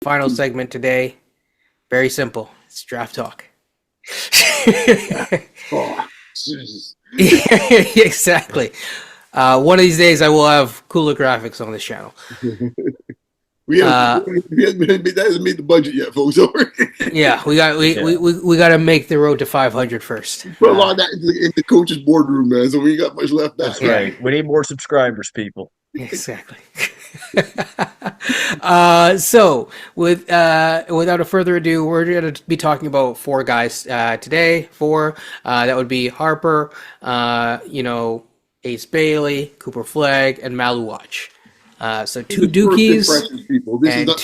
Final segment today. Very simple. It's draft talk. Oh, Jesus. Exactly. One of these days, I will have cooler graphics on this channel. We haven't, Uh, that hasn't made the budget yet, folks. So yeah, we got to make the road to 500 first. put a lot of that in the coach's boardroom, man. So we ain't got much left back. That's Yeah. right. We need more subscribers, people. Exactly. So, without a further ado, we're going to be talking about four guys today. Four. That would be Harper, Ace Bailey, Cooper Flagg, and Maluach. So two Dookies and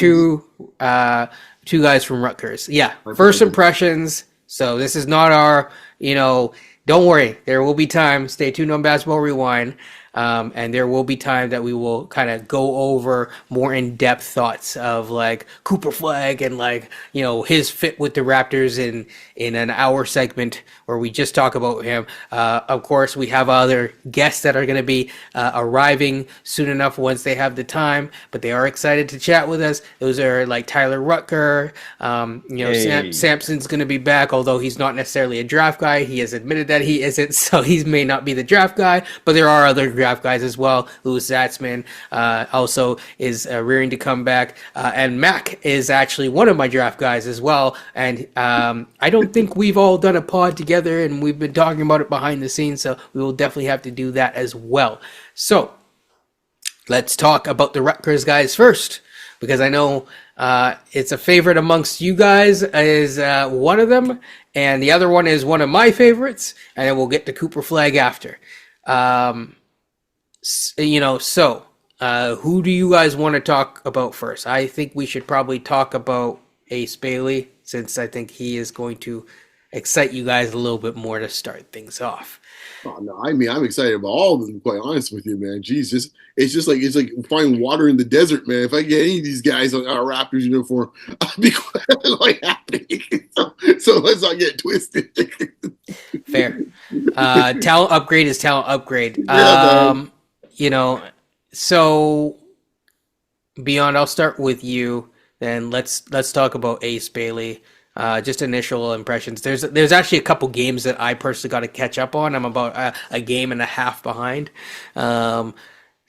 two guys from Rutgers. Yeah, first impressions. So this is not our, don't worry. There will be time. Stay tuned on Basketball Rewind. And there will be time that we will kind of go over more in-depth thoughts of like Cooper Flagg and like, his fit with the Raptors in an hour segment where we just talk about him. Of course, we have other guests that are going to be arriving soon enough once they have the time, but they are excited to chat with us. Those are like Tyler Rutger. Sampson's going to be back, although he's not necessarily a draft guy. He has admitted that he isn't, so he may not be the draft guy, but there are other draft guys as well. Louis Zatzman also is rearing to come back, and Mac is actually one of my draft guys as well. And I don't think we've all done a pod together, and we've been talking about it behind the scenes, so we will definitely have to do that as well. So let's talk about the Rutgers guys first, because I know it's a favorite amongst you guys is one of them, and the other one is one of my favorites, and then we'll get to Cooper Flagg after. Who do you guys want to talk about first? I think we should probably talk about Ace Bailey, since I think he is going to excite you guys a little bit more to start things off. Oh no, I mean I'm excited about all of them. Quite honest with you, man. Jesus, it's like finding water in the desert, man. If I get any of these guys on our Raptors uniform, I'll be quite happy. So let's not get twisted. Fair. Talent upgrade is talent upgrade. So Beyond, I'll start with you. Then let's talk about Ace Bailey. Just initial impressions. There's actually a couple games that I personally got to catch up on. I'm about a game and a half behind.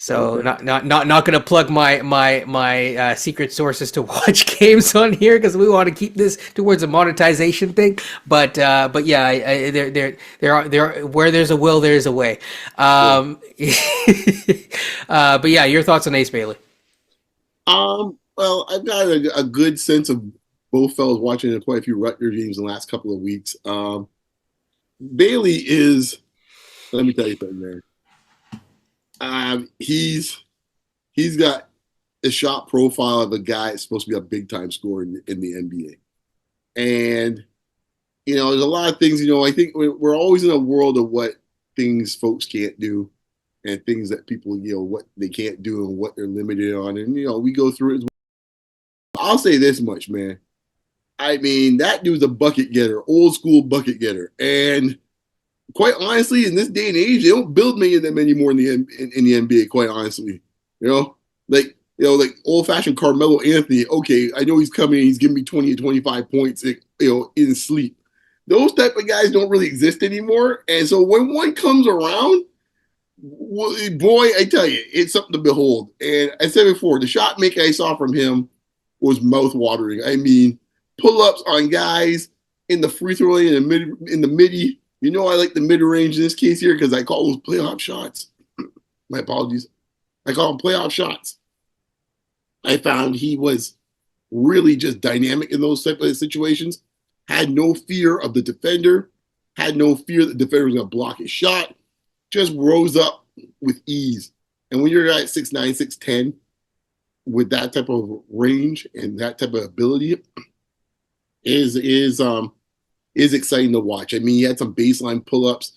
So not going to plug my secret sources to watch games on here, because we want to keep this towards a monetization thing. But yeah, there are where there's a will, there's a way. But yeah, your thoughts on Ace Bailey? Well, I've got a good sense of both fellas watching quite a few Rutgers games in the last couple of weeks. Bailey is, let me tell you something, man. He's got a shot profile of a guy that's supposed to be a big time scorer in the NBA. And, there's a lot of things, I think we're always in a world of what things folks can't do and things that people, what they can't do and what they're limited on. And, we go through it as well. I'll say this much, man. I mean, that dude's a bucket getter, old school bucket getter. And quite honestly, in this day and age, they don't build many of them anymore in the NBA, quite honestly. Like old fashioned Carmelo Anthony. Okay, I know he's coming, he's giving me 20 or 25 points, in sleep. Those type of guys don't really exist anymore. And so when one comes around, boy, I tell you, it's something to behold. And I said before, the shot making I saw from him was mouth-watering. I mean, pull-ups on guys in the free throw lane in the midi. I like the mid-range in this case here because I call those playoff shots. My apologies. I call them playoff shots. I found he was really just dynamic in those type of situations. Had no fear of the defender. Had no fear that the defender was going to block his shot. Just rose up with ease. And when you're a guy at 6'9", 6'10", with that type of range and that type of ability, is exciting to watch. I mean, he had some baseline pull-ups,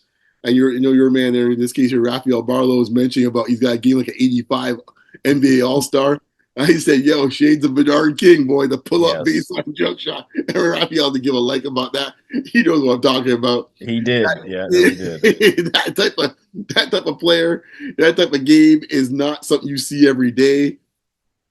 and your man there in this case, here, Rafael Barlow, was mentioning about he's got a game like an 85 NBA All-Star. I said, yo, shades of Bernard King, boy, the pull-up baseline jump shot. And Rafael to give a like about that. He knows what I'm talking about. He did, he did. that type of player, that type of game is not something you see every day.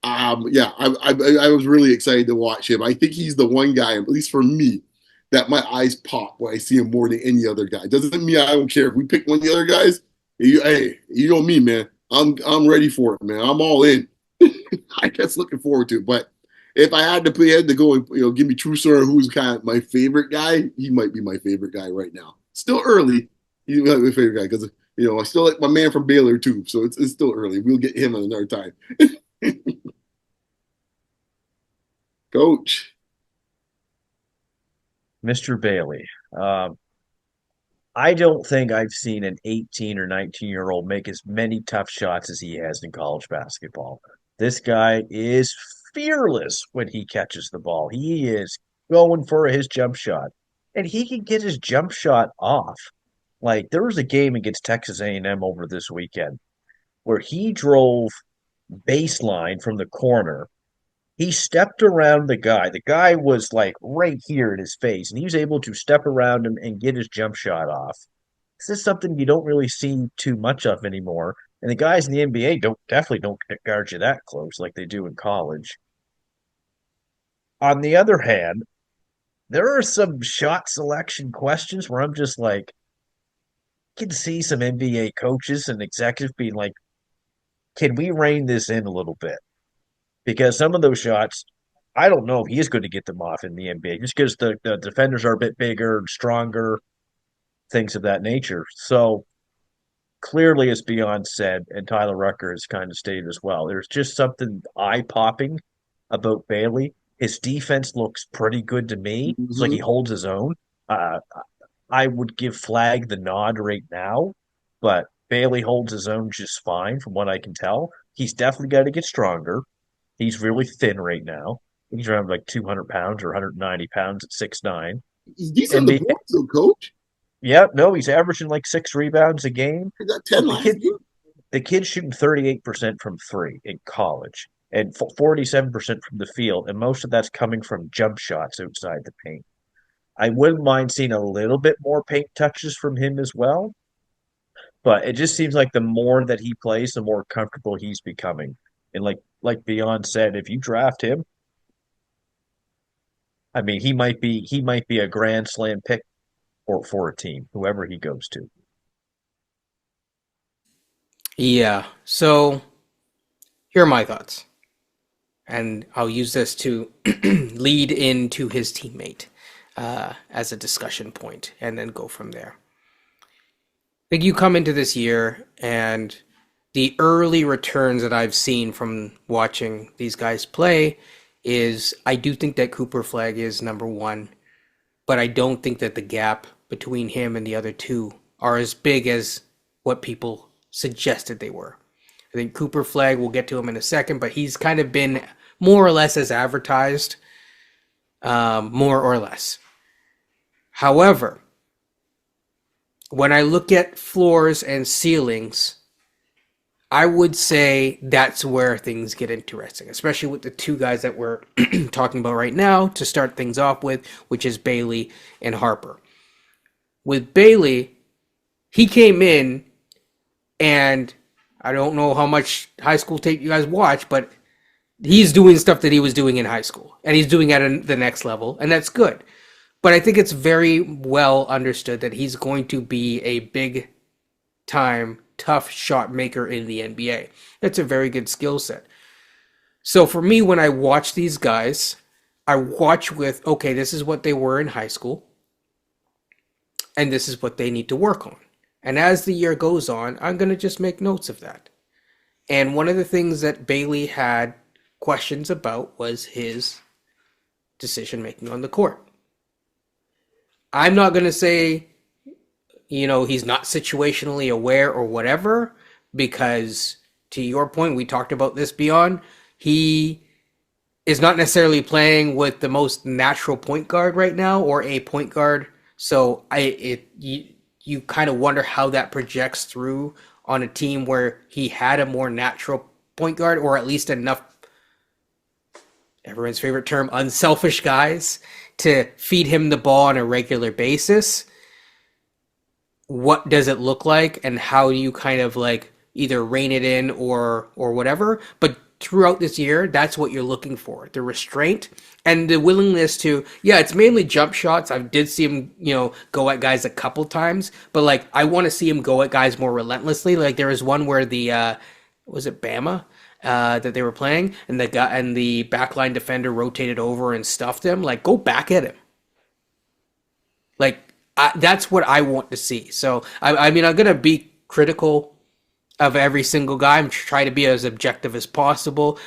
Yeah, I was really excited to watch him. I think he's the one guy, at least for me, that my eyes pop when I see him more than any other guy. Doesn't mean I don't care if we pick one of the other guys. Hey, you know me, man. I'm ready for it, man. I'm all in. I guess looking forward to it. But if I had to go and give me true story who's kind of my favorite guy, he might be my favorite guy right now. Still early. He's my favorite guy because I still like my man from Baylor too. So it's still early. We'll get him at another time. Coach. Mr. Bailey. I don't think I've seen an 18 or 19-year-old make as many tough shots as he has in college basketball. This guy is fearless when he catches the ball. He is going for his jump shot, and he can get his jump shot off. Like there was a game against Texas A&M over this weekend where he drove baseline from the corner. He stepped around the guy. The guy was like right here in his face, and he was able to step around him and get his jump shot off. This is something you don't really see too much of anymore. And the guys in the NBA definitely don't guard you that close like they do in college. On the other hand, there are some shot selection questions where I'm just like, I can see some NBA coaches and executives being like, can we rein this in a little bit? Because some of those shots, I don't know if he is going to get them off in the NBA just because the defenders are a bit bigger and stronger, things of that nature. So clearly, as Beyond said, and Tyler Rucker has kind of stated as well, there's just something eye popping about Bailey. His defense looks pretty good to me. It's like he holds his own. I would give Flagg the nod right now, but Bailey holds his own just fine from what I can tell. He's definitely got to get stronger. He's really thin right now. He's around like 200 pounds or 190 pounds at 6'9". He's decent on the board, though, Coach. Yeah, no, he's averaging like 6 rebounds a game. He got 10 last game. The kid's shooting 38% from three in college and 47% from the field, and most of that's coming from jump shots outside the paint. I wouldn't mind seeing a little bit more paint touches from him as well, but it just seems like the more that he plays, the more comfortable he's becoming. And like Beyond said, if you draft him, I mean, he might be a grand slam pick for a team, whoever he goes to. Yeah. So here are my thoughts. And I'll use this to lead into his teammate as a discussion point and then go from there. I think you come into this year and the early returns that I've seen from watching these guys play is I do think that Cooper Flagg is number one, but I don't think that the gap between him and the other two are as big as what people suggested they were. I think Cooper Flagg, we'll get to him in a second, but he's kind of been more or less as advertised, more or less. However, when I look at floors and ceilings, I would say that's where things get interesting, especially with the two guys that we're talking about right now to start things off with, which is Bailey and Harper. With Bailey, he came in, and I don't know how much high school tape you guys watch, but he's doing stuff that he was doing in high school, and he's doing it at the next level, and that's good. But I think it's very well understood that he's going to be a big-time, tough shot maker in the NBA. That's a very good skill set. So for me, when I watch these guys, I watch with, okay, this is what they were in high school, and this is what they need to work on. And as the year goes on, I'm going to just make notes of that. And one of the things that Bailey had questions about was his decision-making on the court. I'm not going to say, he's not situationally aware or whatever, because to your point, we talked about this Beyond, he is not necessarily playing with the most natural point guard right now or a point guard. So you kind of wonder how that projects through on a team where he had a more natural point guard, or at least enough, everyone's favorite term, unselfish guys to feed him the ball on a regular basis. What does it look like, and how do you kind of like either rein it in or whatever? But throughout this year, that's what you're looking for. The restraint and the willingness to, yeah, it's mainly jump shots. I did see him, go at guys a couple times, but like I want to see him go at guys more relentlessly. Like there was one where was it Bama? That they were playing, and the guy and the backline defender rotated over and stuffed him. Like, go back at him. Like, that's what I want to see. So, I mean, I'm gonna be critical of every single guy. I'm trying to be as objective as possible.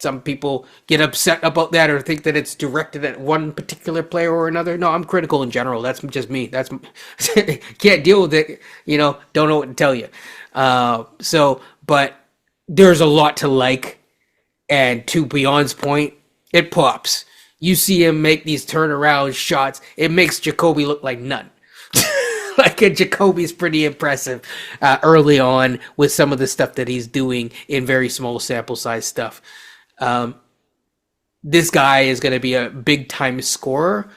Some people get upset about that or think that it's directed at one particular player or another. No, I'm critical in general. That's just me. That's can't deal with it. Don't know what to tell you. But there's a lot to like, and to Beyond's point, it pops. You see him make these turnaround shots. It makes Jacoby look like none. Jacoby's pretty impressive early on with some of the stuff that he's doing in very small sample size stuff. This guy is going to be a big time scorer.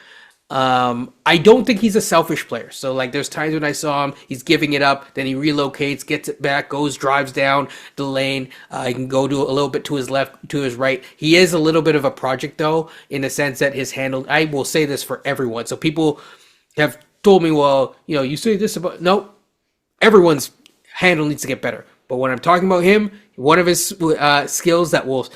I don't think he's a selfish player. So there's times when I saw him, he's giving it up, then he relocates, gets it back, drives down the lane. He can go a little bit to his left, to his right. He is a little bit of a project though, in the sense that his handle, I will say this for everyone. So people have told me, well, you say this about, nope, everyone's handle needs to get better. But when I'm talking about him, one of his skills that will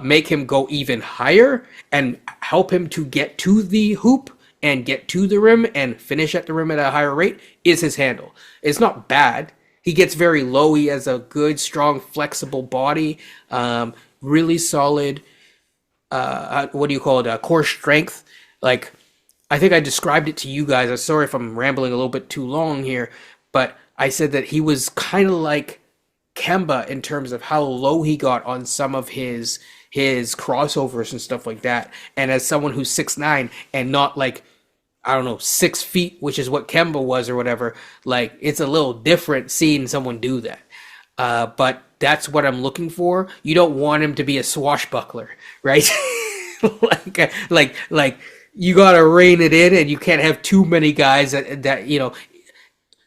make him go even higher and help him to get to the hoop and get to the rim and finish at the rim at a higher rate is his handle. It's not bad. He gets very low. He has a good, strong, flexible body, really solid, core strength. Like, I think I described it to you guys. I'm sorry if I'm rambling a little bit too long here, but I said that he was kind of like Kemba in terms of how low he got on some of his crossovers and stuff like that. And as someone who's 6'9" and not 6 feet, which is what Kemba was or whatever, it's a little different seeing someone do that. But that's what I'm looking for. You don't want him to be a swashbuckler, right? You gotta rein it in, and you can't have too many guys that.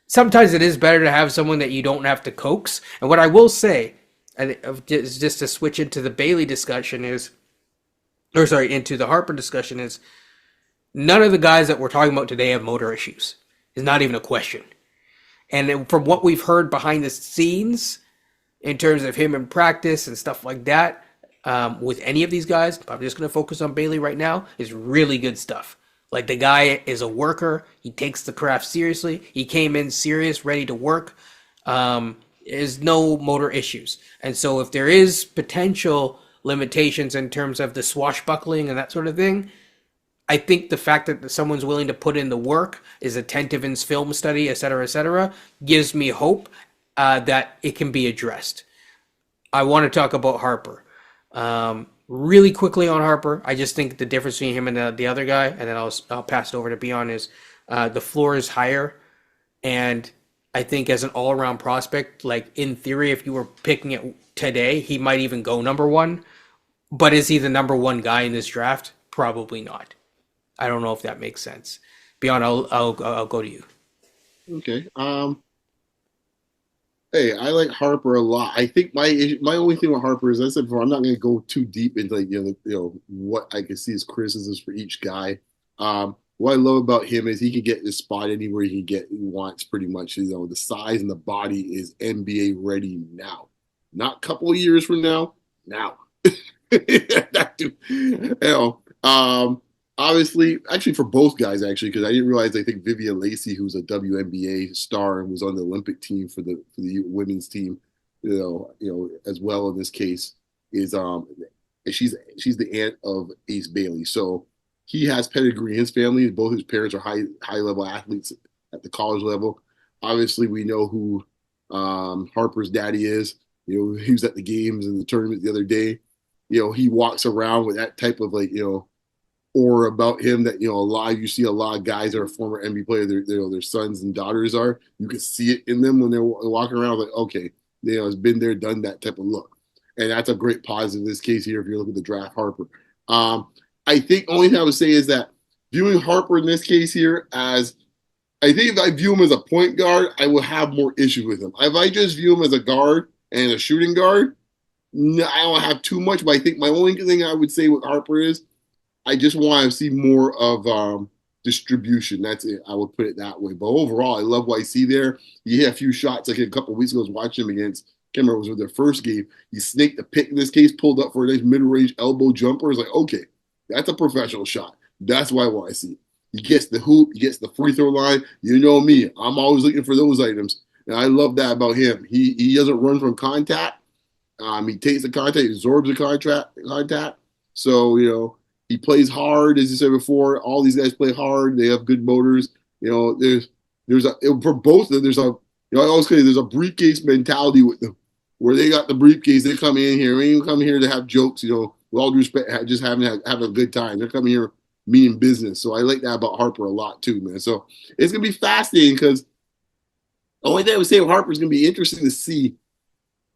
Sometimes it is better to have someone that you don't have to coax. And what I will say, and just to switch into the Bailey discussion into the Harper discussion is, none of the guys that we're talking about today have motor issues. It's not even a question. And from what we've heard behind the scenes, in terms of him in practice and stuff like that, with any of these guys, I'm just going to focus on Bailey right now, is really good stuff. The guy is a worker. He takes the craft seriously. He came in serious, ready to work. There's no motor issues. And so if there is potential limitations in terms of the swashbuckling and that sort of thing, I think the fact that someone's willing to put in the work, is attentive in his film study, et cetera, gives me hope that it can be addressed. I want to talk about Harper. Really quickly on Harper, I just think the difference between him and the other guy, and then I'll pass it over to Beyond, is the floor is higher. And I think as an all-around prospect, in theory, if you were picking it today, he might even go number one. But is he the number one guy in this draft? Probably not. I don't know if that makes sense. Beyond, I'll go to you. Okay. Hey, I like Harper a lot. I think my only thing with Harper is, as I said before, I'm not going to go too deep into what I can see as criticisms for each guy. What I love about him is he can get his spot anywhere he wants, pretty much. The size and the body is NBA ready now, not a couple of years from now. Now, obviously, actually for both guys, because I didn't realize. I think Vivian Lacey, who's a WNBA star and was on the Olympic team for the women's team, as well in this case, is she's the aunt of Ace Bailey. So he has pedigree in his family. Both his parents are high level athletes at the college level. Obviously, we know who Harper's daddy is. He was at the games and the tournament the other day. He walks around with that type of aura about him that you see a lot of guys that are former NBA players, their sons and daughters are. You can see it in them when they're walking around. Okay, it's been there, done that type of look, and that's a great positive in this case here. If you look at the draft, Harper. I think only thing I would say is that viewing Harper in this case here as, I think if I view him as a point guard, I will have more issues with him. If I just view him as a guard and a shooting guard, No, I don't have too much, but I think my only thing I would say with Harper is I just want to see more of distribution. That's it. I would put it that way. But overall, I love what I see there. He had a few shots like a couple of weeks ago. I was watching him against, I can't remember, it was with their first game. He snaked the pick in this case, pulled up for a nice mid-range elbow jumper. It's like, okay, that's a professional shot. That's what I want to see. He gets the hoop, he gets the free throw line. You know me, I'm always looking for those items. And I love that about him. He doesn't run from contact. He takes the contact, absorbs the contact. So, he plays hard, as you said before. All these guys play hard. They have good motors. There's a for both of them. I always say there's a briefcase mentality with them, where they got the briefcase. They come in here. They ain't come here to have jokes. With all due respect, just having a good time. They're coming here meaning business. So I like that about Harper a lot too, man. So it's gonna be fascinating because the only thing I would say with Harper is gonna be interesting to see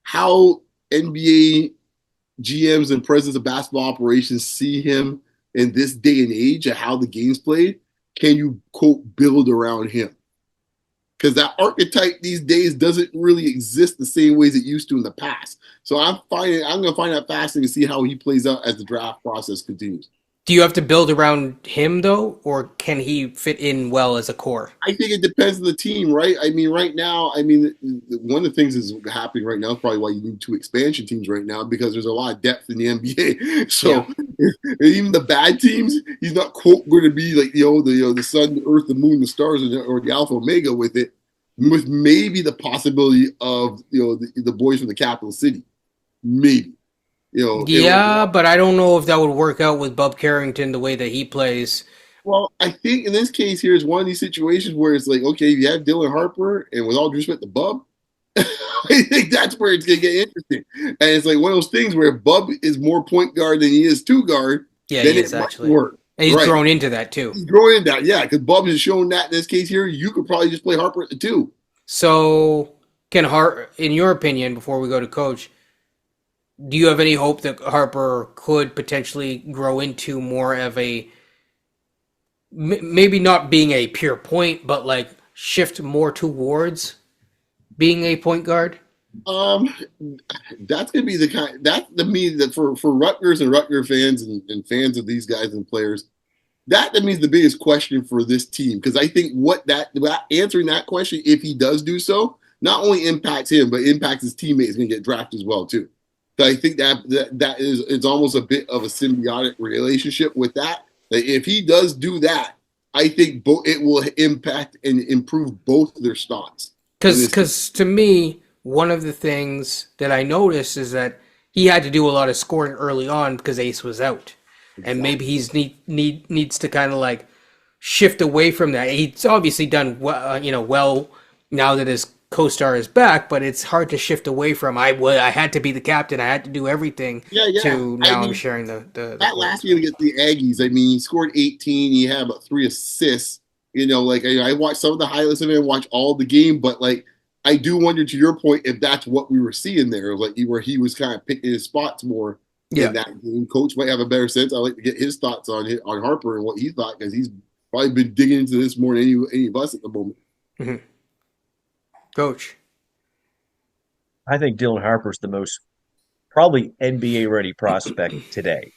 how NBA GMs and presidents of basketball operations see him in this day and age and how the game's played. Can you, quote, build around him? Because that archetype these days doesn't really exist the same ways it used to in the past. So I'm going to find that fascinating to see how he plays out as the draft process continues. Do you have to build around him though, or can he fit in well as a core? I think it depends on the team, right? I mean, right now, one of the things that's happening right now is probably why you need 2 expansion teams right now, because there's a lot of depth in the NBA. So even the bad teams, he's not, quote, going to be like the sun, the earth, the moon, the stars, or the alpha omega with it, with maybe the possibility of the boys from the capital city, maybe. But I don't know if that would work out with Bub Carrington the way that he plays. Well, I think in this case here is one of these situations where it's like, okay, you have Dylan Harper, and with all due respect to Bub, I think that's where it's going to get interesting. And it's like one of those things where Bub is more point guard than he is 2 guard. Yeah, he is actually. Work. And he's grown into that too. He's grown into that, yeah, because Bub has shown that in this case here, you could probably just play Harper at the 2. So, in your opinion, before we go to coach, do you have any hope that Harper could potentially grow into more of a, maybe not being a pure point, but like shift more towards being a point guard? That's gonna be the kind that to me that for Rutgers and Rutgers fans and fans of these guys and players, that to me is the biggest question for this team, because I think answering that question, if he does do so, not only impacts him but impacts his teammates going to get drafted as well too. So I think that is it's almost a bit of a symbiotic relationship with that. That if he does do that, I think it will impact and improve both of their stocks. Because to me, one of the things that I noticed is that he had to do a lot of scoring early on because Ace was out. Exactly. And maybe he's needs to kind of like shift away from that. He's obviously done well now that his co-star is back, but it's hard to shift away from I had to be the captain, I had to do everything. To now I'm sharing the that last game against the Aggies. I mean, he scored 18. He had about 3 assists. I watched some of the highlights of it and watched all the game, but like I do wonder, to your point, if that's what we were seeing there, like where he was kind of picking his spots more. Yeah, in that game. Coach might have a better sense. I'd like to get his thoughts on Harper and what he thought, because he's probably been digging into this more than any of us at the moment. Mm-hmm. Coach, I think Dylan Harper's the most probably NBA ready prospect today.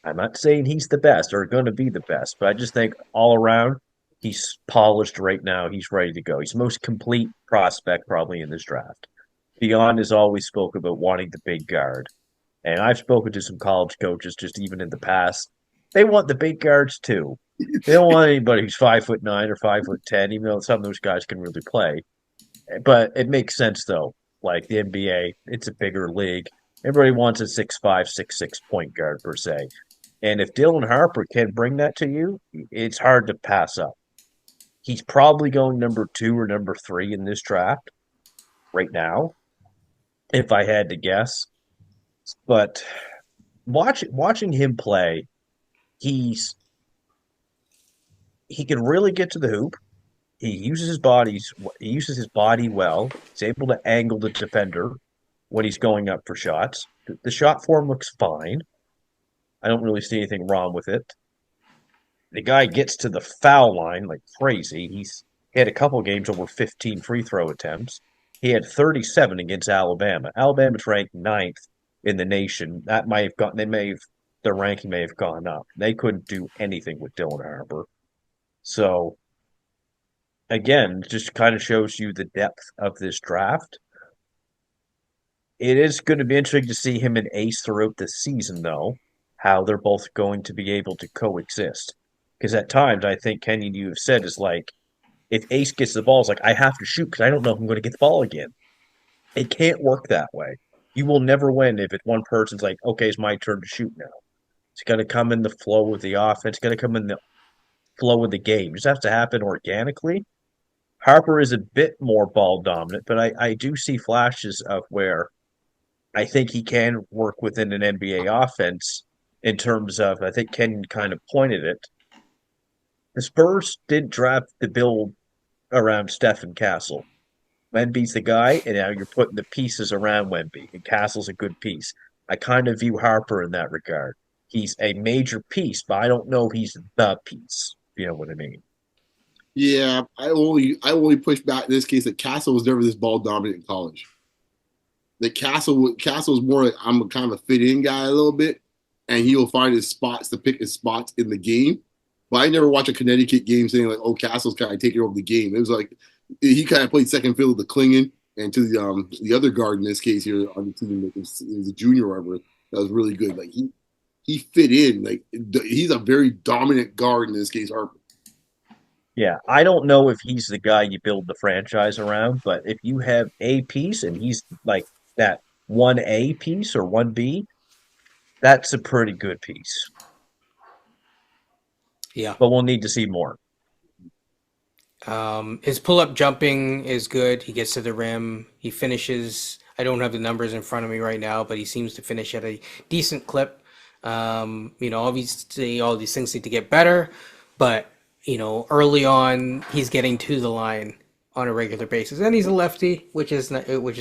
I'm not saying he's the best or going to be the best, but I just think all around he's polished right now. He's ready to go. He's the most complete prospect probably in this draft. Beyond has always spoke about wanting the big guard. And I've spoken to some college coaches just even in the past. They want the big guards too. They don't want anybody who's 5'9" or 5'10", even though some of those guys can really play. But it makes sense though. Like the NBA, it's a bigger league. Everybody wants a 6'5", 6'6" point guard per se. And if Dylan Harper can bring that to you, it's hard to pass up. He's probably going number 2 or number 3 in this draft right now, if I had to guess. But watching him play, he can really get to the hoop. He uses his body well. He's able to angle the defender when he's going up for shots. The shot form looks fine. I don't really see anything wrong with it. The guy gets to the foul line like crazy. He had a couple games over 15 free throw attempts. He had 37 against Alabama. Alabama's ranked 9th in the nation. That might have gotten their ranking may have gone up. They couldn't do anything with Dylan Harper. So again, just kind of shows you the depth of this draft. It is going to be interesting to see him and Ace throughout the season, though, how they're both going to be able to coexist. Because at times, I think Kenyon, you have said, is like, if Ace gets the ball, it's like, I have to shoot because I don't know if I'm going to get the ball again. It can't work that way. You will never win if it's one person's like, okay, it's my turn to shoot now. It's got to come in the flow of the offense. It's got to come in the flow of the game. It just has to happen organically. Harper is a bit more ball dominant, but I do see flashes of where I think he can work within an NBA offense in terms of, I think Ken kind of pointed it. The Spurs did draft the build around Stephen Castle. Wemby's the guy, and now you're putting the pieces around Wemby, and Castle's a good piece. I kind of view Harper in that regard. He's a major piece, but I don't know he's the piece. You know what I mean? Yeah, I only push back in this case that Castle was never this ball dominant in college. That Castle's more like I'm a kind of a fit in guy a little bit, and he'll find his spots to pick his spots in the game. But I never watched a Connecticut game saying like, "Oh, Castle's kind of taking over the game." It was like he kind of played second fiddle to Klingon and to the other guard in this case here on the team that was a junior or whatever that was really good. Like he fit in. Like he's a very dominant guard in this case, Harper. Yeah, I don't know if he's the guy you build the franchise around, but if you have a piece and he's like that 1A piece or 1B, that's a pretty good piece. Yeah. But we'll need to see more. His pull-up jumping is good. He gets to the rim. He finishes. I don't have the numbers in front of me right now, but he seems to finish at a decent clip. Obviously, all these things need to get better, but early on, he's getting to the line on a regular basis, and he's a lefty, which is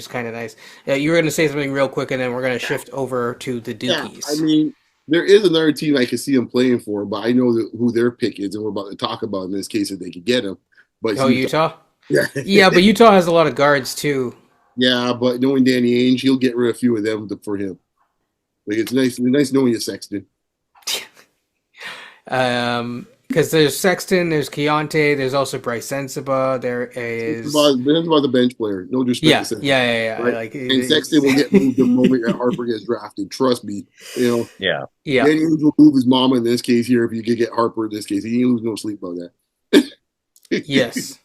kind of nice. You were going to say something real quick, and then we're going to shift over to the Dukies. Yeah, I mean, there is another team I can see him playing for, but I know who their pick is, and we're about to talk about in this case if they could get him. But Utah? Yeah. Yeah, but Utah has a lot of guards too. Yeah, but knowing Danny Ainge, he'll get rid of a few of them for him. Like it's nice knowing you, Sexton. Because there's Sexton, there's Keontae, there's also Bryce Sensabaugh. There is. It's about the bench player. No disrespect to Sexton. Yeah. Right? And Sexton will get moved the moment that Harper gets drafted. Trust me. Yeah. Danny Ainge will move his mama in this case here if you could get Harper in this case. He ain't lose no sleep about that. Yes.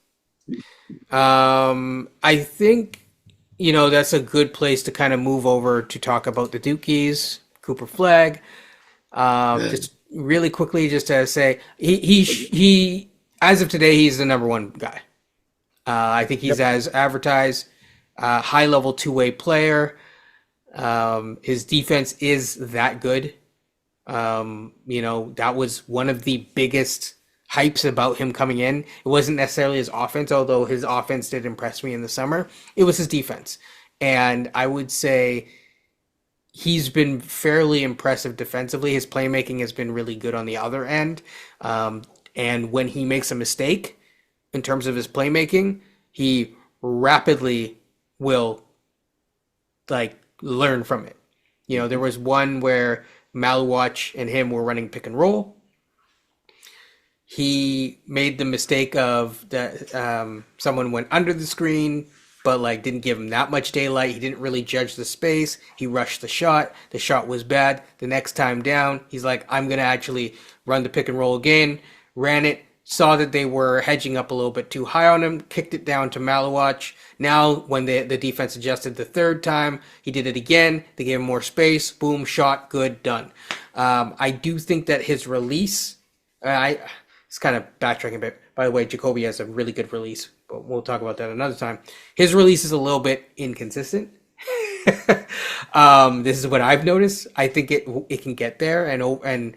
I think, that's a good place to kind of move over to talk about the Dukies, Cooper Flagg. Just really quickly, just to say, he as of today, he's the number one guy. I think he's as advertised, high-level two-way player. His defense is that good. That was one of the biggest hypes about him coming in. It wasn't necessarily his offense, although his offense did impress me in the summer. It was his defense. And I would say he's been fairly impressive defensively. His playmaking has been really good on the other end. And when he makes a mistake in terms of his playmaking, he rapidly will learn from it. There was one where Maluach and him were running pick and roll. He made the mistake of that someone went under the screen, but didn't give him that much daylight. He didn't really judge the space. He rushed the shot. The shot was bad. The next time down, he's like, I'm going to actually run the pick and roll again. Ran it, saw that they were hedging up a little bit too high on him, kicked it down to Maluach. Now, when the defense adjusted the third time, he did it again. They gave him more space. Boom, shot, good, done. I do think that his release, it's kind of backtracking a bit. By the way, Jacoby has a really good release, but we'll talk about that another time. His release is a little bit inconsistent. This is what I've noticed. I think it can get there, and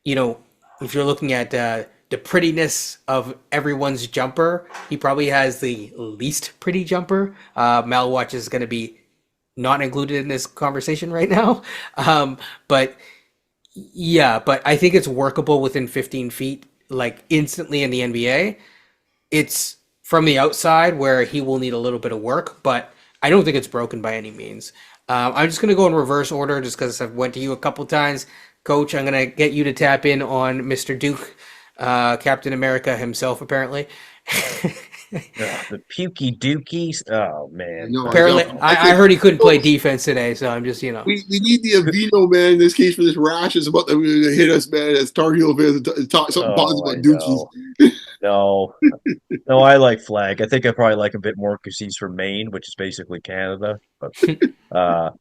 if you're looking at the prettiness of everyone's jumper, he probably has the least pretty jumper. Maluach is going to be not included in this conversation right now, but I think it's workable within 15 feet. Instantly in the NBA. It's from the outside where he will need a little bit of work, but I don't think it's broken by any means. I'm just going to go in reverse order just because I've went to you a couple times. Coach, I'm going to get you to tap in on Mr. Duke, Captain America himself, apparently. The pukey dookies. Oh man. No, Apparently, I heard he couldn't play defense today, so I'm just, we need the Avino, man, in this case for this rash. It's about to hit us, man, as Tar Heel fans and talk something positive I about Dookies. know. No, I like Flagg. I think I probably like him a bit more because he's from Maine, which is basically Canada. But uh,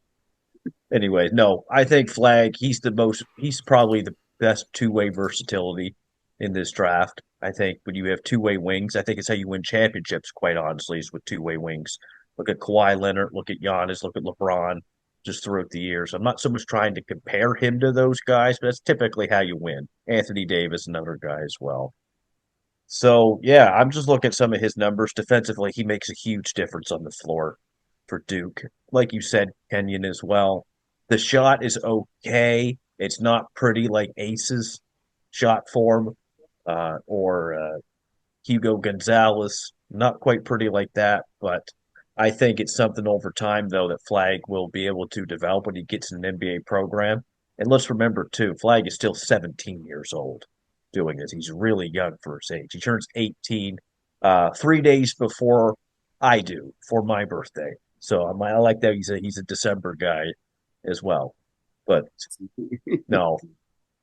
anyway, no, I think Flagg. He's probably the best two-way versatility in this draft. I think when you have two-way wings, I think it's how you win championships. Quite honestly, is with two-way wings. Look at Kawhi Leonard. Look at Giannis. Look at LeBron. Just throughout the years, I'm not so much trying to compare him to those guys, but that's typically how you win. Anthony Davis, another guy as well. So yeah, I'm just looking at some of his numbers defensively. He makes a huge difference on the floor for Duke. Like you said, Kenyon as well. The shot is okay. It's not pretty like Ace's shot form or Hugo Gonzalez. Not quite pretty like that, but I think it's something over time though that Flagg will be able to develop when he gets in an NBA program. And let's remember too, Flagg is still 17 years old doing this. He's really young for his age. He turns 18 3 days before I do for my birthday. So I like that he's a December guy as well. But no,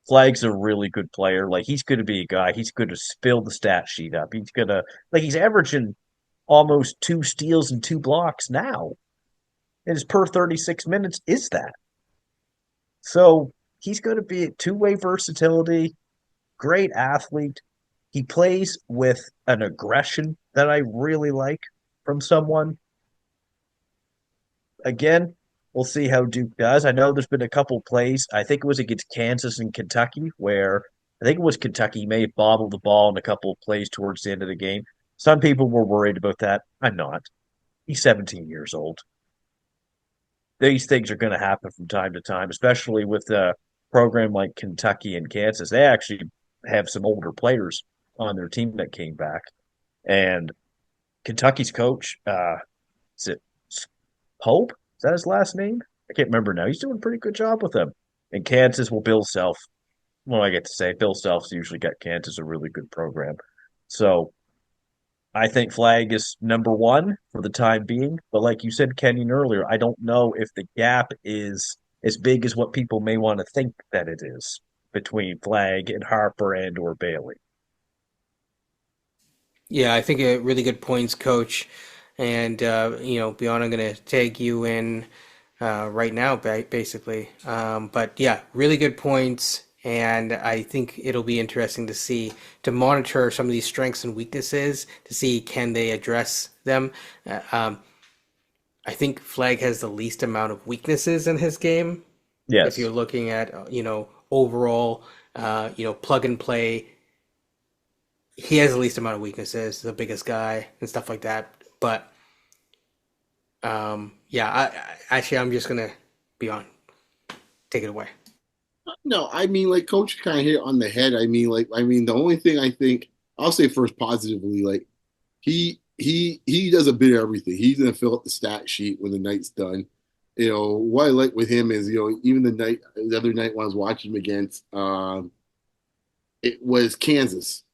Flagg's a really good player. Like he's going to be a guy. He's going to spill the stat sheet up. He's gonna like he's averaging almost 2 steals and 2 blocks now. And his per 36 minutes is that. So he's going to be a two-way versatility, great athlete. He plays with an aggression that I really like from someone. Again, we'll see how Duke does. I know there's been a couple plays. I think it was against Kansas and Kentucky where I think it was Kentucky may have bobbled the ball in a couple of plays towards the end of the game. Some people were worried about that. I'm not. He's 17 years old. These things are going to happen from time to time, especially with a program like Kentucky and Kansas. They actually have some older players on their team that came back. And Kentucky's coach, is it Pope? Is that his last name? I can't remember now. He's doing a pretty good job with them. And Kansas, well, Bill Self. Well, I get to say, Bill Self's usually got Kansas a really good program. So I think Flagg is number one for the time being. But like you said, Kenyon, earlier, I don't know if the gap is as big as what people may want to think that it is between Flagg and Harper and or Bailey. Yeah, I think a really good points, Coach. And Beyond, I'm going to tag you in right now, basically. But yeah, really good points. And I think it'll be interesting to monitor some of these strengths and weaknesses to see can they address them. I think Flagg has the least amount of weaknesses in his game. If Yes. you're looking at overall, plug and play, he has the least amount of weaknesses, the biggest guy and stuff like that. But I'm just gonna be on. Take it away. No, I mean, like Coach kind of hit it on the head. The only thing I think I'll say first positively, like he does a bit of everything. He's gonna fill up the stat sheet when the night's done. What I like with him is even the other night when I was watching him against it was Kansas,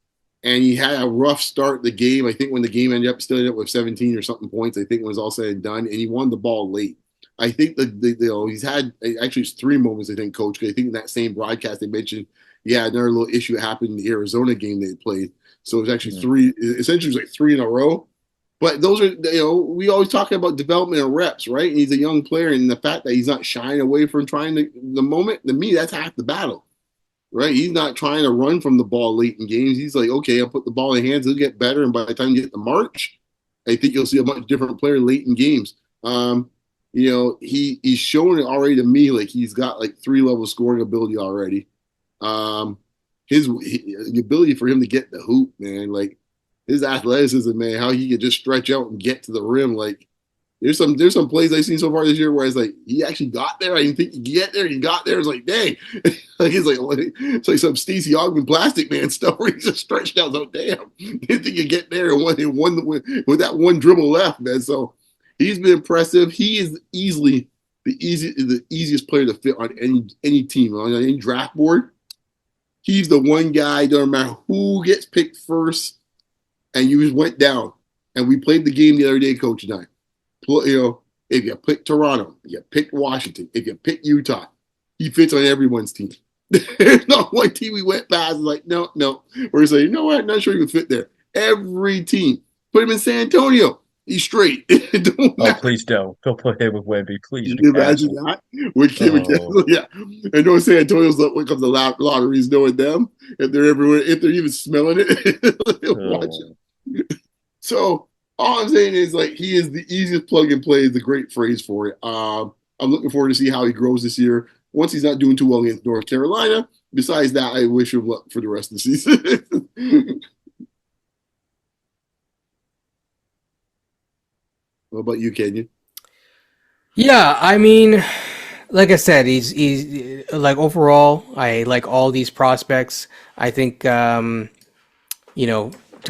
and he had a rough start the game. I think when the game ended up with 17 or something points. I think when it was all said and done, and he won the ball late. I think he's had actually it's 3 moments. I think, Coach. 'Cause I think in that same broadcast they mentioned, yeah, another little issue happened in the Arizona game they played. So it was actually three. Essentially, it was like 3 in a row. But those are we always talk about development and reps, right? And he's a young player, and the fact that he's not shying away from trying the moment, to me, that's half the battle, right? He's not trying to run from the ball late in games. He's like, okay, I'll put the ball in hands. He'll get better, and by the time you get to March, I think you'll see a much different player late in games. He's showing it already to me, like he's got like 3 level scoring ability already. The ability for him to get the hoop, man, like his athleticism, man, how he could just stretch out and get to the rim. Like there's some plays I've seen so far this year where it's like he actually got there. I didn't think he'd get there. He got there. It's like, dang, like it's like some Stacey Ogman Plastic Man stuff where he just stretched out. So damn, didn't think he'd get there and won with that one dribble left, man. So he's been impressive. He is easily the easiest player to fit on any team on any draft board. He's the one guy. Doesn't matter who gets picked first, and you just went down. And we played the game the other day, Coach and I. If you pick Toronto, you pick Washington, if you pick Utah, he fits on everyone's team. There's not one team we went past like, no. We're saying, you know what? I'm not sure he would fit there. Every team. Put him in San Antonio. He's straight. Please don't. Don't put him with Wemby. Please. Can you imagine that? Which kid yeah. I know San Antonio's when it comes to lotteries, knowing them. If they're everywhere, if they're even smelling it, watch it. So all I'm saying is like he is the easiest plug and play is the great phrase for it. I'm looking forward to see how he grows this year. Once he's not doing too well against North Carolina, besides that, I wish him luck for the rest of the season. What about you, Kenyon? Yeah, I mean, like I said, he's like overall, I like all these prospects. I think to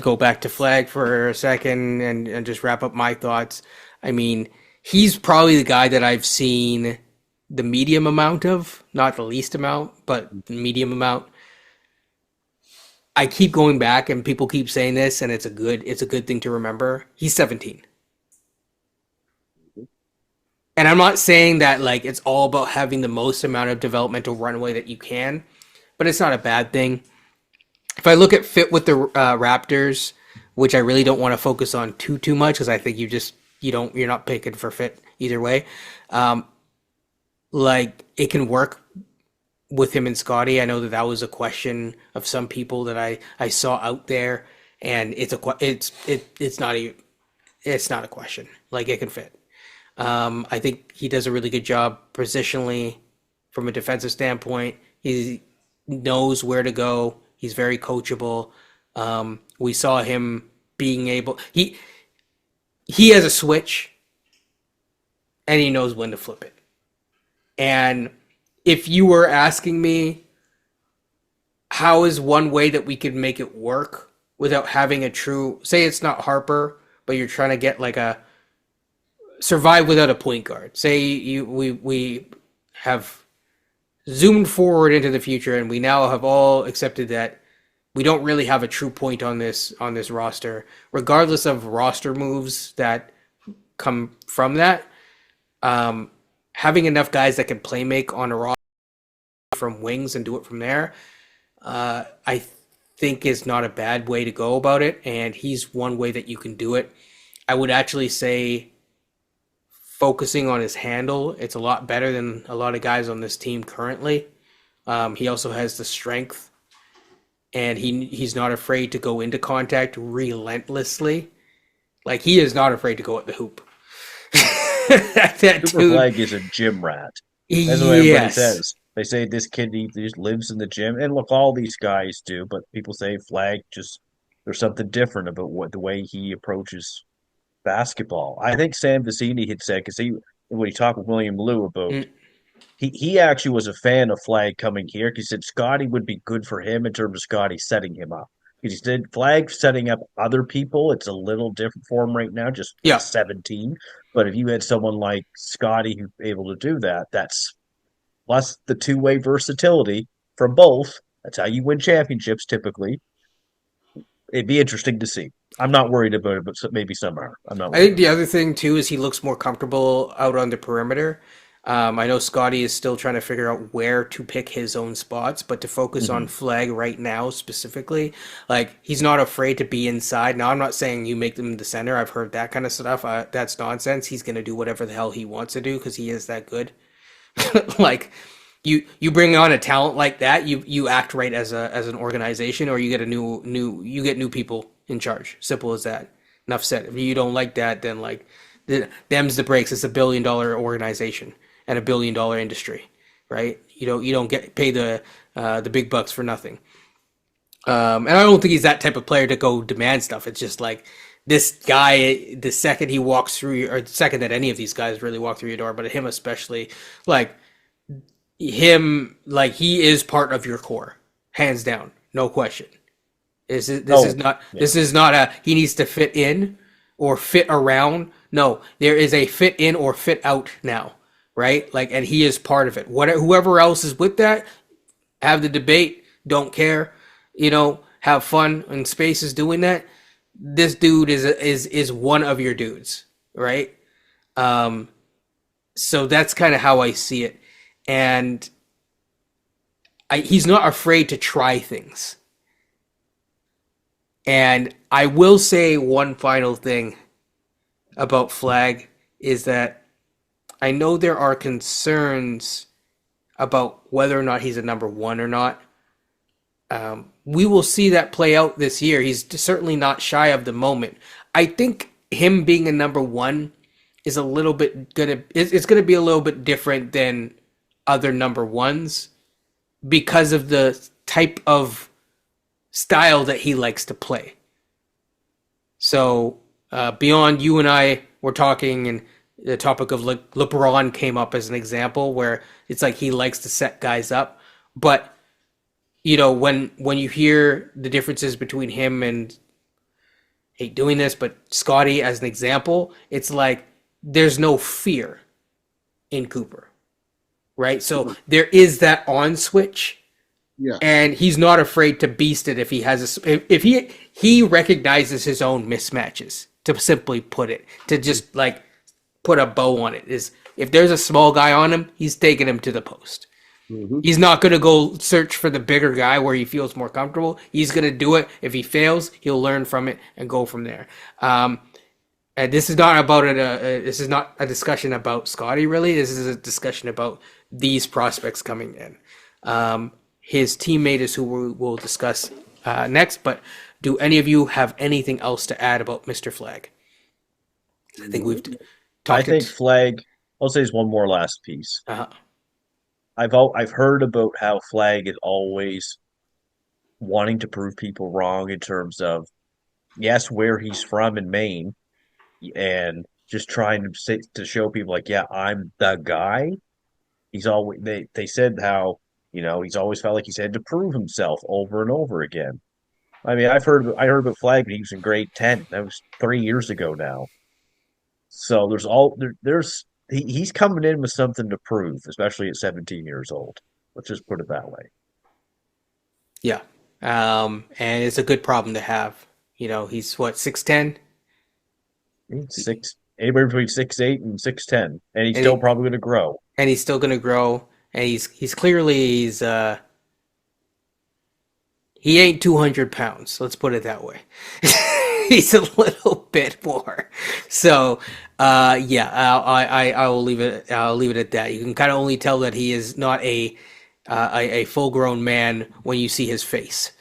go back to Flagg for a second and just wrap up my thoughts. I mean, he's probably the guy that I've seen the medium amount of, not the least amount, but the medium amount. I keep going back and people keep saying this, and it's a good thing to remember. He's 17. And I'm not saying that like it's all about having the most amount of developmental runway that you can, but it's not a bad thing. If I look at fit with the Raptors, which I really don't want to focus on too much because I think you're not picking for fit either way. Like it can work with him and Scotty. I know that was a question of some people that I saw out there, and it's not a question. Like it can fit. I think he does a really good job positionally from a defensive standpoint. He knows where to go. He's very coachable. We saw him being able. He has a switch, and he knows when to flip it. And if you were asking me, how is one way that we could make it work without having a true, say it's not Harper, but you're trying to get like a survive without a point guard. Say we have zoomed forward into the future, and we now have all accepted that we don't really have a true point on this roster, regardless of roster moves that come from that. Having enough guys that can play make on a roster from wings and do it from there, I think is not a bad way to go about it, and he's one way that you can do it. I would actually say focusing on his handle, it's a lot better than a lot of guys on this team currently. He also has the strength, and he's not afraid to go into contact relentlessly. Like, he is not afraid to go at the hoop. Super Flagg is a gym rat. That's what everybody says. They say this kid he just lives in the gym, and look, all these guys do. But people say Flagg there's something different about the way he approaches basketball. I think Sam Vecini had said, because when he talked with William Lou about, he actually was a fan of Flagg coming here because he said Scotty would be good for him in terms of Scotty setting him up. Because he said Flagg setting up other people, it's a little different for him right now, just 17. But if you had someone like Scotty who's able to do that, that's plus the two-way versatility from both. That's how you win championships typically. It'd be interesting to see. I'm not worried about it, but maybe some are. I think the other thing too is he looks more comfortable out on the perimeter. I know Scotty is still trying to figure out where to pick his own spots, but to focus on Flagg right now specifically, like he's not afraid to be inside. Now, I'm not saying you make them the center. I've heard that kind of stuff. That's nonsense. He's going to do whatever the hell he wants to do because he is that good. Like you bring on a talent like that, you act right as an organization, or you get new people in charge. Simple as that. Enough said. If you don't like that, then like them's the breaks. It's $1 billion organization and $1 billion industry, right? You don't get paid the big bucks for nothing. And I don't think he's that type of player to go demand stuff. It's just like this guy, the second he walks through, or the second that any of these guys really walk through your door, but him especially, like him, like he is part of your core, hands down, no question. This is not a he needs to fit in or fit around. No, there is a fit in or fit out now, right? Like, and he is part of it. Whoever else is with that, have the debate, don't care, have fun in spaces doing that. This dude is one of your dudes, right? So that's kind of how I see it. And he's not afraid to try things. And I will say one final thing about Flagg is that I know there are concerns about whether or not he's a number one or not. We will see that play out this year. He's certainly not shy of the moment. I think him being a number one is a little bit it's gonna be a little bit different than other number ones because of the type of style that he likes to play. So beyond you and I were talking, and the topic of LeBron came up as an example where it's like he likes to set guys up, but when you hear the differences between him and, hate doing this, but Scotty as an example, it's like there's no fear in Cooper, right? So there is that on switch, and he's not afraid to beast it if he has if he recognizes his own mismatches, to simply put it, to just like put a bow on it, is if there's a small guy on him, he's taking him to the post. Mm-hmm. He's not going to go search for the bigger guy where he feels more comfortable. He's going to do it. If he fails, he'll learn from it and go from there. And this is not about this is not a discussion about Scotty, really. This is a discussion about these prospects coming in. His teammate is who we'll discuss next. But do any of you have anything else to add about Mr. Flagg? I think we've talked. I think Flagg. I'll say there's one more last piece. I've heard about how Flagg is always wanting to prove people wrong in terms of, yes, where he's from in Maine, and just trying to show people like, yeah, I'm the guy. He's always they said how he's always felt like he's had to prove himself over and over again. I mean, I heard about Flagg when he was in grade 10. That was 3 years ago now. So he's coming in with something to prove, especially at 17 years old. Let's just put it that way. Yeah. And it's a good problem to have. He's what, 6'10"? Anywhere between 6'8" and 6'10", and he's still probably going to grow. And he's still going to grow, and he's clearly he ain't 200 pounds. Let's put it that way. He's a little bit more. So, I will leave it. I'll leave it at that. You can kind of only tell that he is not a full-grown man when you see his face.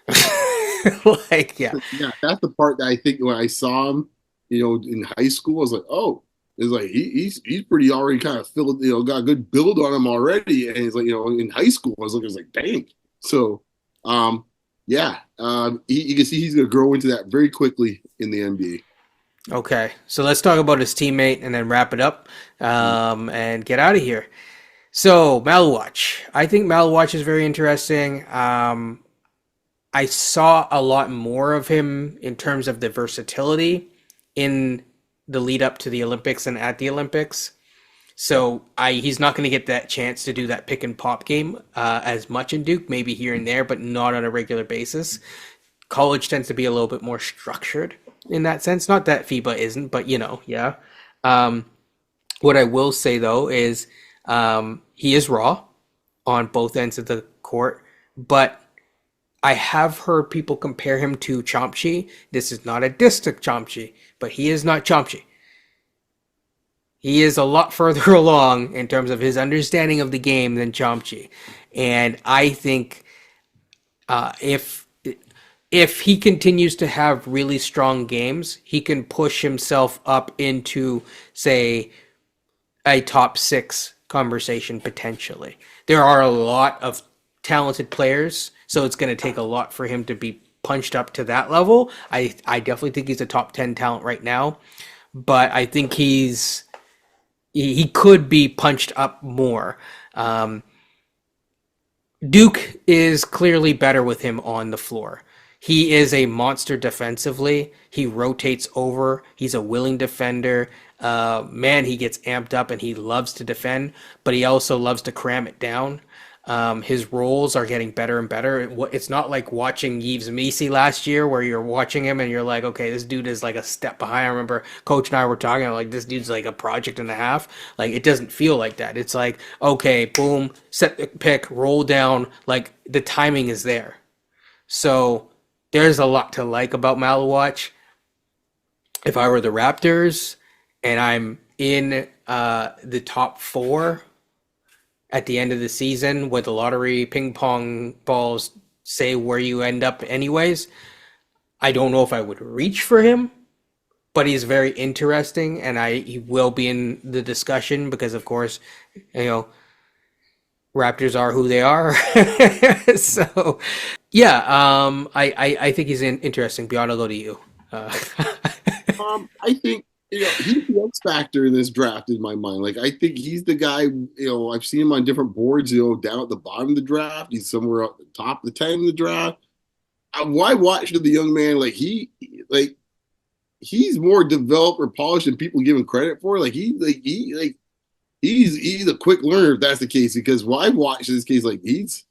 Yeah, that's the part that I think when I saw him, in high school, I was like, oh, it's like he's pretty already kind of filled, got a good build on him already, and it's like in high school, I was like, dang. So, you can see he's going to grow into that very quickly in the NBA. Okay, so let's talk about his teammate and then wrap it up and get out of here. So, Maluach. I think Maluach is very interesting. I saw a lot more of him in terms of the versatility in the lead up to the Olympics and at the Olympics. So he's not going to get that chance to do that pick and pop game as much in Duke, maybe here and there, but not on a regular basis. College tends to be a little bit more structured in that sense. Not that FIBA isn't, but yeah. What I will say though is he is raw on both ends of the court, but I have heard people compare him to Chomsky. This is not a diss to Chomsky, but he is not Chomsky. He is a lot further along in terms of his understanding of the game than Chomsky. And I think if he continues to have really strong games, he can push himself up into, say, a top 6 conversation potentially. There are a lot of talented players, so it's going to take a lot for him to be punched up to that level. I definitely think he's a top 10 talent right now, but I think he could be punched up more. Duke is clearly better with him on the floor. He is a monster defensively. He rotates over. He's a willing defender. man, he gets amped up and he loves to defend, but he also loves to cram it down. His roles are getting better and better. It's not like watching Yves Macy last year where you're watching him and you're like, okay, this dude is like a step behind. I remember Coach and I were talking like this dude's like a project and a half. Like it doesn't feel like that. It's like, okay, boom, set the pick, roll down. Like the timing is there. So there's a lot to like about Maluach. If I were the Raptors and I'm in the top 4 at the end of the season where the lottery ping pong balls say where you end up anyways, I don't know if I would reach for him, but he's very interesting and he will be in the discussion because of course, Raptors are who they are. So yeah, I think he's interesting. Beyond, I'll go to you. I think he's the X factor in this draft in my mind. Like I think he's the guy. I've seen him on different boards. Down at the bottom of the draft, he's somewhere at the top of the 10 in the draft. Why watch the young man? He's more developed or polished than people give him credit for. He's a quick learner if that's the case. Because why watch this case? Like he's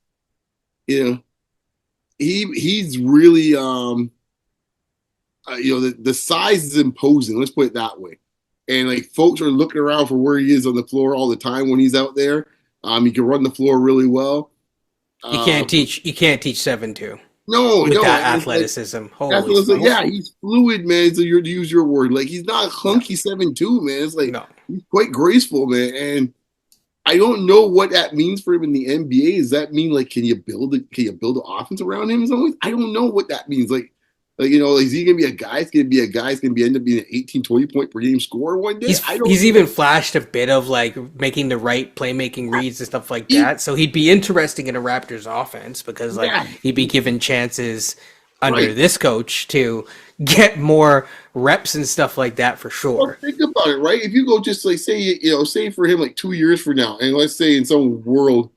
really the size is imposing. Let's put it that way. And like folks are looking around for where he is on the floor all the time when he's out there. He can run the floor really well. You can't teach 7-2. No, with that athleticism. Yeah, he's fluid, man. So to use your word, like he's not clunky 7-2, man. It's like he's quite graceful, man. And I don't know what that means for him in the NBA. Does that mean like can you build an offense around him in some ways? I don't know what that means. Is he going to be a guy? It's going to be a guy. It's going to end up being an 18, 20 point per game scorer one day. He's even flashed a bit of like making the right playmaking reads and stuff like that. So he'd be interesting in a Raptors offense because he'd be given chances under this coach to get more reps and stuff like that for sure. Well, think about it, right? If you go just like say for him like 2 years from now, and let's say in some world,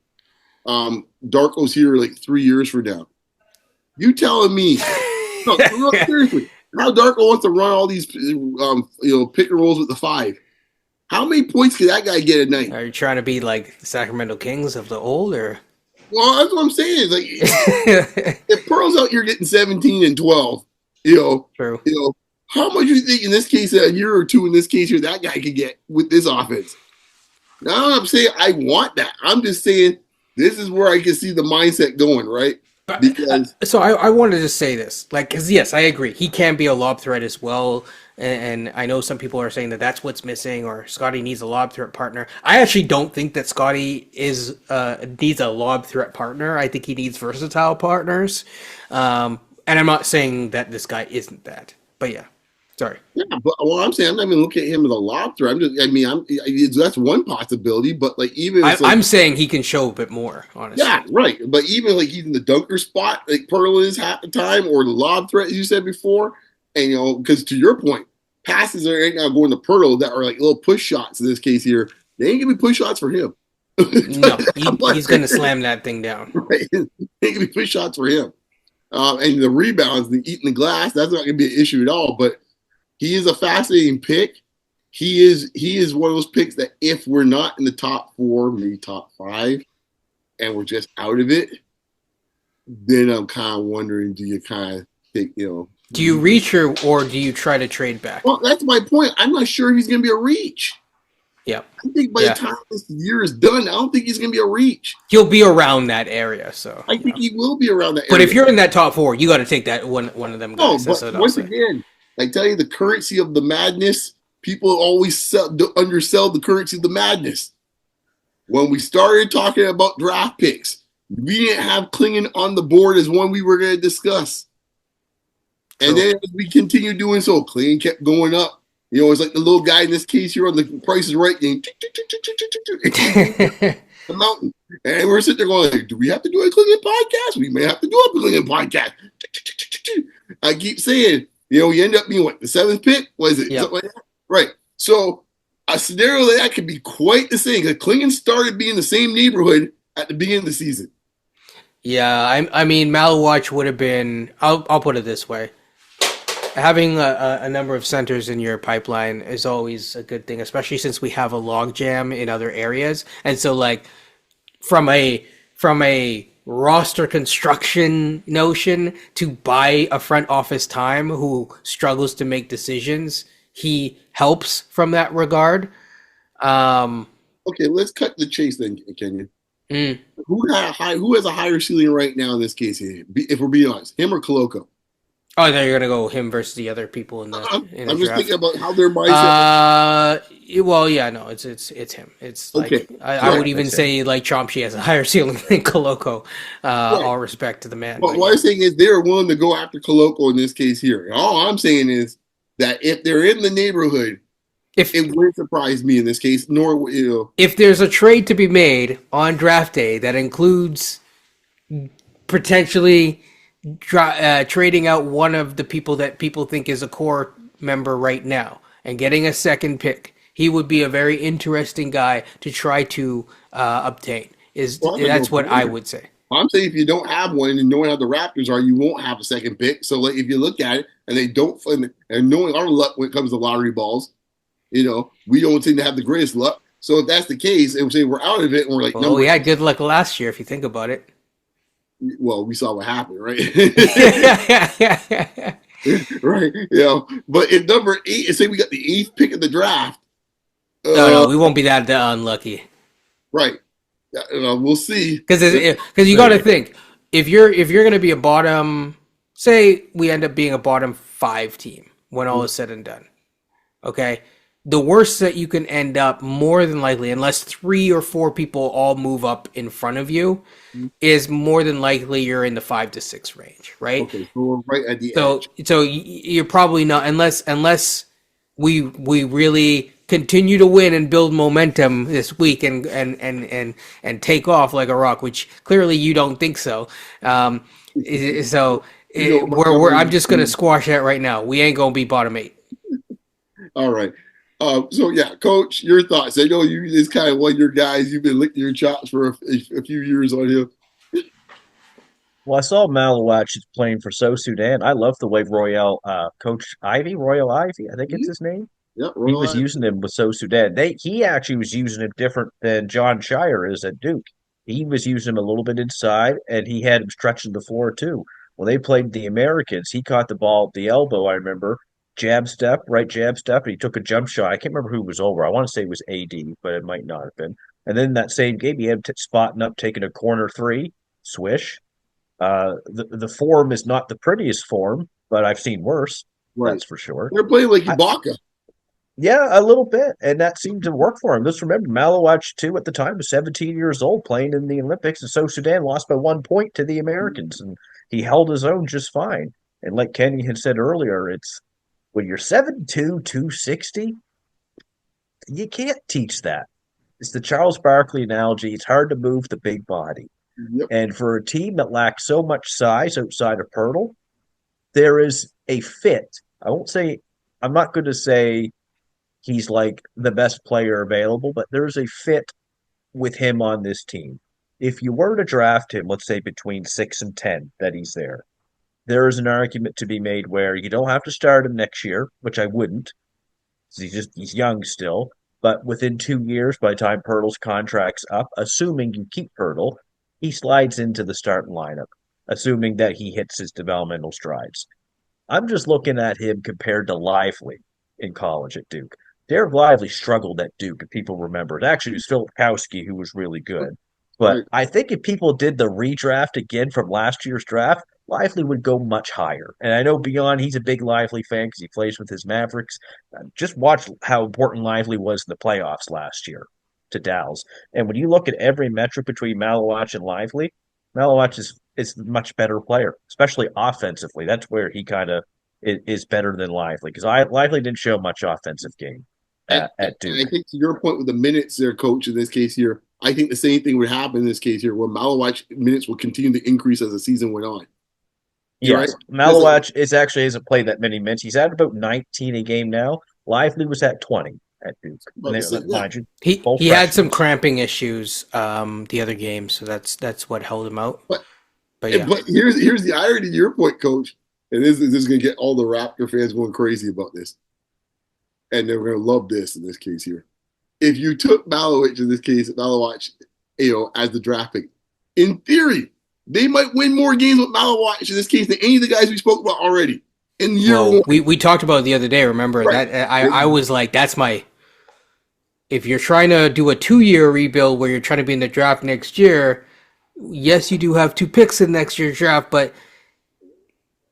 Darko's here like 3 years from now. You telling me? No, seriously. How Darko wants to run all these, pick and rolls with the 5. How many points can that guy get a night? Are you trying to be like the Sacramento Kings of the old, or? Well, that's what I'm saying. Like, if Pearl's out here getting 17 and 12, true. How much do you think in this case, a year or two in this case here, that guy could get with this offense? Now I'm saying I want that. I'm just saying this is where I can see the mindset going, right? So I wanted to say this, because yes, I agree. He can be a lob threat as well, and I know some people are saying that that's what's missing, or Scotty needs a lob threat partner. I actually don't think that Scotty needs a lob threat partner. I think he needs versatile partners, and I'm not saying that this guy isn't that, but yeah. Sorry. Yeah, but I'm saying I'm not even looking at him as a lob threat. That's one possibility. But I'm saying he can show a bit more, honestly. Yeah, right. But even like he's in the dunker spot, like Pearl is half the time, or the lob threat, as you said before, and because to your point, passes are right now going to Pearl that are like little push shots in this case here. They ain't gonna be push shots for him. No, he's gonna slam that thing down. Right? They ain't gonna be push shots for him. And the rebounds, the eating the glass, that's not gonna be an issue at all. But he is a fascinating pick. He is one of those picks that if we're not in the top 4, maybe top 5, and we're just out of it, then I'm kind of wondering, do you kind of think, Do you reach or do you try to trade back? Well, that's my point. I'm not sure he's going to be a reach. Yeah. I think by the time this year is done, I don't think he's going to be a reach. He'll be around that area, so. I think he will be around that area. But if you're in that top 4, you got to take that one of them guys. But once again, I tell you, the currency of the madness, people always undersell the currency of the madness. When we started talking about draft picks, we didn't have Klingon on the board as one we were going to discuss. True. And then as we continued doing so, Klingon kept going up. It's like the little guy in this case here on the Price is Right game. The mountain. And we're sitting there going, like, do we have to do a Klingon podcast? We may have to do a Klingon podcast. I keep saying, you end up being what, the 7th pick? What is it? Yep. Something like that? Right. So a scenario like that could be quite the same. Because Klingon started being the same neighborhood at the beginning of the season. Yeah, I mean, Maluach would have been. I'll put it this way. having a number of centers in your pipeline is always a good thing, especially since we have a logjam in other areas. And so, like, from a roster construction notion to buy a front office time who struggles to make decisions, he helps from that regard. Okay, let's cut the chase then, Kenyon. Who has a higher ceiling right now in this case? If we're being honest, him or Koloko? Oh, then you're gonna go him versus the other people in the I'm draft. just thinking about how their mindset. Well, yeah, no, it's him. It's like okay. I would even say like Chomsky has a higher ceiling than Koloko. All respect to the man. But what I'm saying is they're willing to go after Koloko in this case here. And all I'm saying is that if they're in the neighborhood, it wouldn't surprise me in this case. Nor if there's a trade to be made on draft day that includes potentially trading out one of the people that people think is a core member right now and getting a second pick, he would be a very interesting guy to try to obtain. That's what I would say. I'm saying if you don't have one and knowing how the Raptors are, you won't have a second pick. So like, if you look at it and they don't, and knowing our luck when it comes to lottery balls, we don't seem to have the greatest luck. So if that's the case, and we say we're out of it, and we're like, well, we had good luck last year if you think about it. Well, we saw what happened, right? Right. But in number 8, say we got the 8th pick in the draft. No, we won't be that unlucky. Right. We'll see. Because you got to think, if you're going to be a bottom, say we end up being a bottom 5 team when all is said and done. Okay. The worst that you can end up, more than likely, unless 3 or 4 people all move up in front of you, is more than likely you're in the 5 to 6 range, right? Okay, so we're right at the edge. So you're probably not, unless we really continue to win and build momentum this week and take off like a rock, which clearly you don't think so. I'm just gonna squash that right now. We ain't gonna be bottom 8. All right. So yeah, Coach, your thoughts. I know you is kind of one of your guys. You've been licking your chops for a few years on him. Well, I saw Maluach playing for South Sudan. I love the way Coach Royal Ivy, I think it's his name. Yeah, he was using him with South Sudan. He actually was using him different than John Shire is at Duke. He was using him a little bit inside, and he had him stretching the floor too. When they played the Americans, he caught the ball at the elbow, I remember. Right jab step, and he took a jump shot. I can't remember who was over. I want to say it was AD, but it might not have been. And then that same game, he had him spotting up, taking a corner 3, swish. The form is not the prettiest form, but I've seen worse. Right. That's for sure. They're playing like Ibaka. Yeah, a little bit, and that seemed to work for him. Just remember, Maluach, too, at the time, was 17 years old, playing in the Olympics, and South Sudan lost by 1 point to the Americans, and he held his own just fine. And like Kenny had said earlier, it's when you're 7'2", 260, you can't teach that. It's the Charles Barkley analogy. It's hard to move the big body. Yep. And for a team that lacks so much size outside of Pirtle, there is a fit. I'm not going to say he's like the best player available, but there's a fit with him on this team. If you were to draft him, let's say between 6 and 10, that he's there. There is an argument to be made where you don't have to start him next year, which I wouldn't. He's young still. But within 2 years, by the time Pirtle's contract's up, assuming you keep Pirtle, he slides into the starting lineup, assuming that he hits his developmental strides. I'm just looking at him compared to Lively in college at Duke. Derek Lively struggled at Duke, if people remember. It actually was Philip Kowski who was really good. But I think if people did the redraft again from last year's draft, Lively would go much higher. And I know Beyond, he's a big Lively fan because he plays with his Mavericks. Just watch how important Lively was in the playoffs last year to Dallas. And when you look at every metric between Maluach and Lively, Maluach is a much better player, especially offensively. That's where he kind of is better than Lively because Lively didn't show much offensive game at Duke. And I think to your point with the minutes there, Coach, in this case here, I think the same thing would happen in this case here where Maluach minutes will continue to increase as the season went on. Yes, right? Maluach hasn't played that many minutes. He's at about 19 a game now. Lively was at 20 at Duke. He had some cramping issues the other game, so that's what held him out. But here's the irony to your point, Coach. And this is going to get all the Raptor fans going crazy about this. And they're going to love this in this case here. If you took Maluach in this case, Maluach, as the draft pick, in theory, they might win more games with Maluach in this case than any of the guys we spoke about already. In year one. We talked about it the other day, remember? Right. That I was like, that's my... If you're trying to do a 2-year rebuild where you're trying to be in the draft next year, yes, you do have 2 picks in next year's draft, but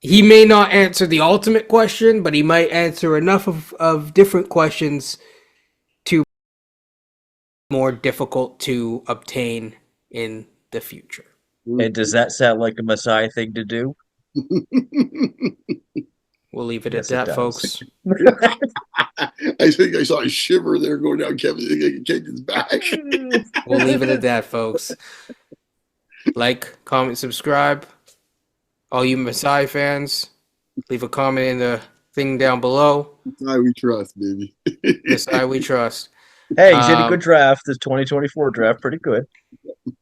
he may not answer the ultimate question, but he might answer enough of different questions to more difficult to obtain in the future. And does that sound like a Messiah thing to do? We'll leave it at that, folks. I think I saw a shiver there going down Kevin's back. We'll leave it at that, folks. Like, comment, subscribe. All you Messiah fans, leave a comment in the thing down below. Messiah we trust, baby. Messiah we trust. Hey, he's in a good draft. This 2024 draft, pretty good.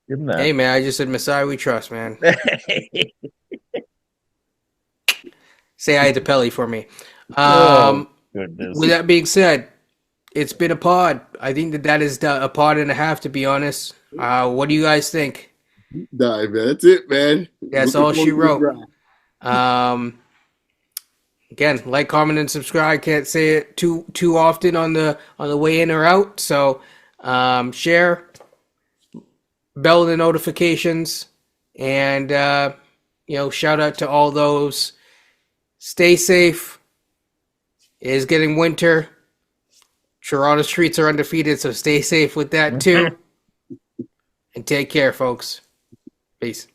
Give him that. Hey, man, I just said Messiah we trust, man. Say hi to Pelly for me. Goodness. With that being said, it's been a pod. I think that is a pod and a half, to be honest. What do you guys think? Dive, man. That's it, man. That's all she wrote. Again, like, comment, and subscribe. Can't say it too often on the way in or out. So share, bell the notifications, and shout out to all those. Stay safe. It is getting winter. Toronto streets are undefeated, so stay safe with that too. And take care, folks. Peace.